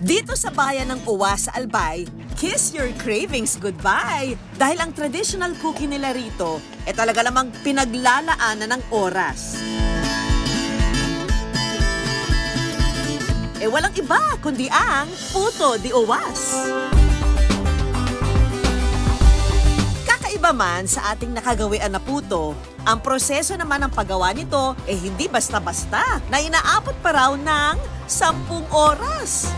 Dito sa bayan ng Uwas sa Albay, kiss your cravings goodbye! Dahil ang traditional cookie nila rito, talaga namang pinaglalaanan ng oras. Walang iba kundi ang Puto de Uwas. Kakaiba man sa ating nakagawian na puto, ang proseso naman ng paggawa nito hindi basta-basta na inaabot pa raw ng 10 oras.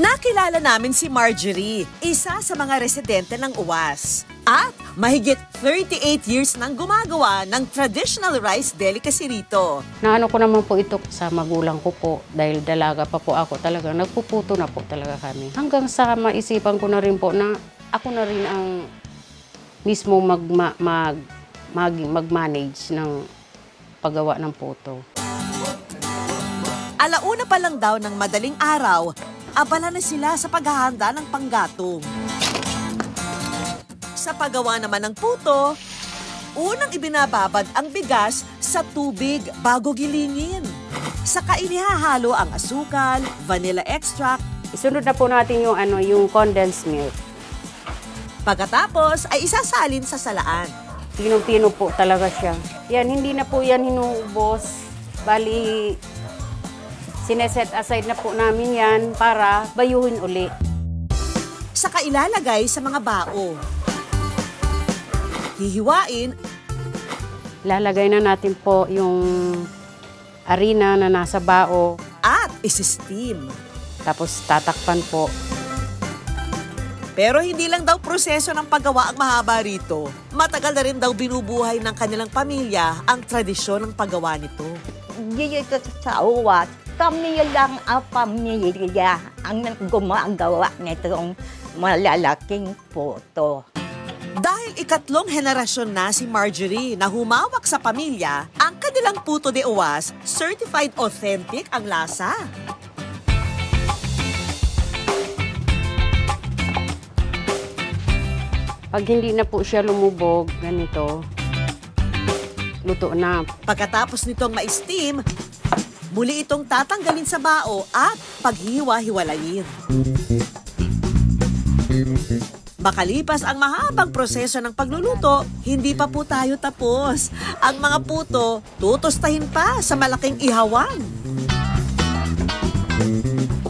Nakilala namin si Marjorie, isa sa mga residente ng Uwas. At mahigit 38 years nang gumagawa ng traditional rice delicacy rito. Naano ko naman po ito sa magulang ko po dahil dalaga pa po ako talaga. Nagpuputo na po talaga kami. Hanggang sa maisipan ko na rin po na ako na rin ang mismo mag-manage ng paggawa ng puto. Alauna pa lang daw ng madaling araw, abala na sila sa paghahanda ng panggatong. Sa paggawa naman ng puto, unang ibinababad ang bigas sa tubig bago gilingin. Saka inihahalo ang asukal, vanilla extract. Isunod na po natin yung condensed milk. Pagkatapos ay isasalin sa salaan. Pino-pino po talaga siya. Yan, hindi na po yan hinuubos. Bali, sineset aside na po namin yan para bayuhin uli. Saka ilalagay sa mga bao. Hihiwain. Lalagay na natin po yung harina na nasa bao. At isi-steam. Tapos tatakpan po. Pero hindi lang daw proseso ng paggawa ang mahaba rito. Matagal na rin daw binubuhay ng kanilang pamilya ang tradisyon ng paggawa nito. Dito sa Uwas, kami lang ang pamilya ang gumagawa nitong malalaking puto. Dahil ikatlong henerasyon na si Marjorie na humawak sa pamilya, ang kanilang Puto de Uwas, certified authentic ang lasa. Pag hindi na po siya lumubog, ganito, luto na. Pagkatapos nitong ma-steam, muli itong tatanggalin sa bao at paghiwa-hiwalayin. Makalipas ang mahabang proseso ng pagluluto, hindi pa po tayo tapos. Ang mga puto, tutustahin pa sa malaking ihawan.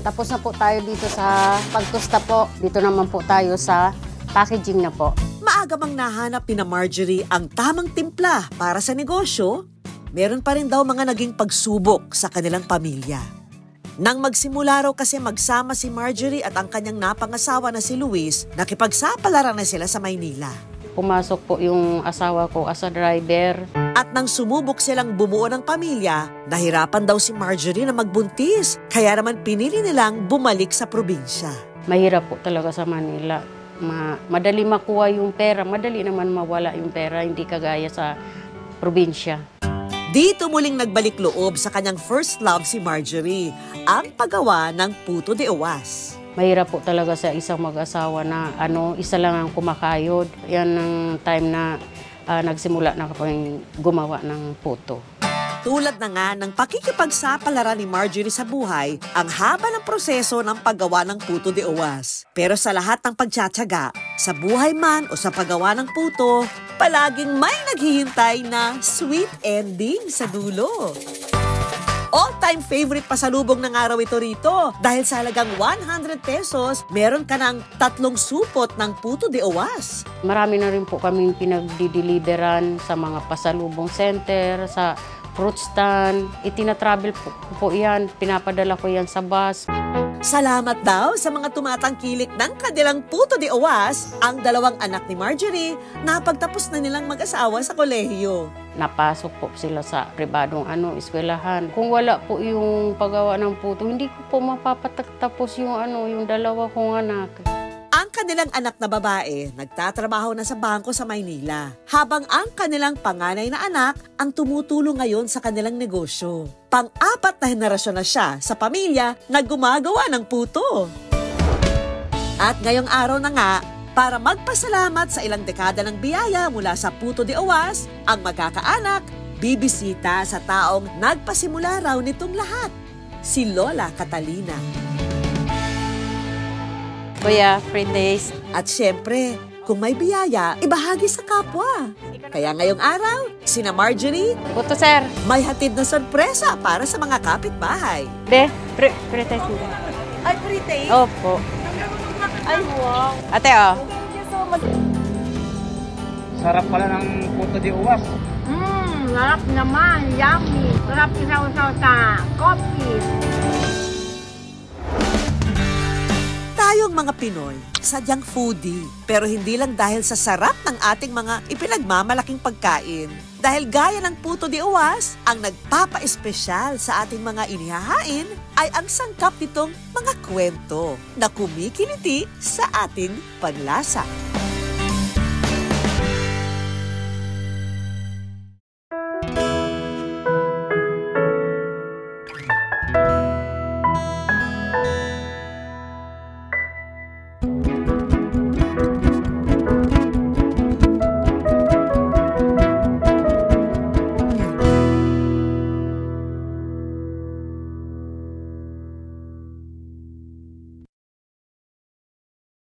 Tapos na po tayo dito sa pagtusta po. Dito naman po tayo sa packaging na po. Maaga mang nahanap ni Marjorie ang tamang timpla para sa negosyo, meron pa rin daw mga naging pagsubok sa kanilang pamilya. Nang magsimula raw kasi magsama si Marjorie at ang kanyang napangasawa na si Luis, nakipagsapalaran na sila sa Maynila. Pumasok po yung asawa ko as a driver. At nang sumubok silang bumuo ng pamilya, nahirapan daw si Marjorie na magbuntis. Kaya naman pinili nilang bumalik sa probinsya. Mahirap po talaga sa Manila. Madali makuha yung pera, madali naman mawala yung pera, hindi kagaya sa probinsya. Dito muling nagbalik loob sa kanyang first love si Marjorie, ang paggawa ng Puto de Uwas. Mahirap po talaga sa isang mag-asawa na isa lang ang kumakayod. Yan ang time na nagsimula na ako gumawa ng puto. Tulad na nga ng pakikipagsapalaran ni Marjorie sa buhay, ang haba ng proseso ng paggawa ng Puto de Uwas. Pero sa lahat ng pagtsatsaga, sa buhay man o sa paggawa ng puto, palaging may naghihintay na sweet ending sa dulo. All-time favorite pasalubong ng araw ito rito. Dahil sa halagang 100 pesos, meron ka ng 3 supot ng Puto de Uwas. Marami na rin po kaming pinagdi-deliveran sa mga pasalubong center, sa fruit stand. Itinatravel po yan, pinapadala ko yan sa bus. Salamat daw sa mga tumatangkilik ng kanilang Puto de Uwas, ang 2 anak ni Marjorie na pagtapos na nilang mag-asawa sa kolehiyo. Napasok po sila sa pribadong eskwelahan. Kung wala po yung paggawa ng puto, hindi ko po mapapatapos yung 2 kong anak. Ang kanilang anak na babae, nagtatrabaho na sa bangko sa Maynila. Habang ang kanilang panganay na anak ang tumutulong ngayon sa kanilang negosyo. Pang-4 na henerasyon na siya sa pamilya na gumagawa ng puto. At ngayong araw na nga, para magpasalamat sa ilang dekada ng biyaya mula sa Puto de Uwas, ang magkakaanak, bibisita sa taong nagpasimula raw nitong lahat, si Lola Catalina. Kuya, free days. At syempre, kung may biyaya, ibahagi sa kapwa. Kaya ngayong araw, sina Marjorie Buto, sir. may hatid na sorpresa para sa mga kapitbahay. Be, free days. Ay, pretty. Opo. Ay, wow. Ate, oh. Sarap pala ng puto de uwas. Sarap naman. Yummy. Sarap isaw-saw sa coffee. Tayong mga Pinoy, sadyang foodie. Pero hindi lang dahil sa sarap ng ating mga ipinagmamalaking pagkain. Dahil gaya ng puto de uwas, ang nagpapa-espesyal sa ating mga inihahain ay ang sangkap nitong mga kwento na kumikiliti sa ating paglasa.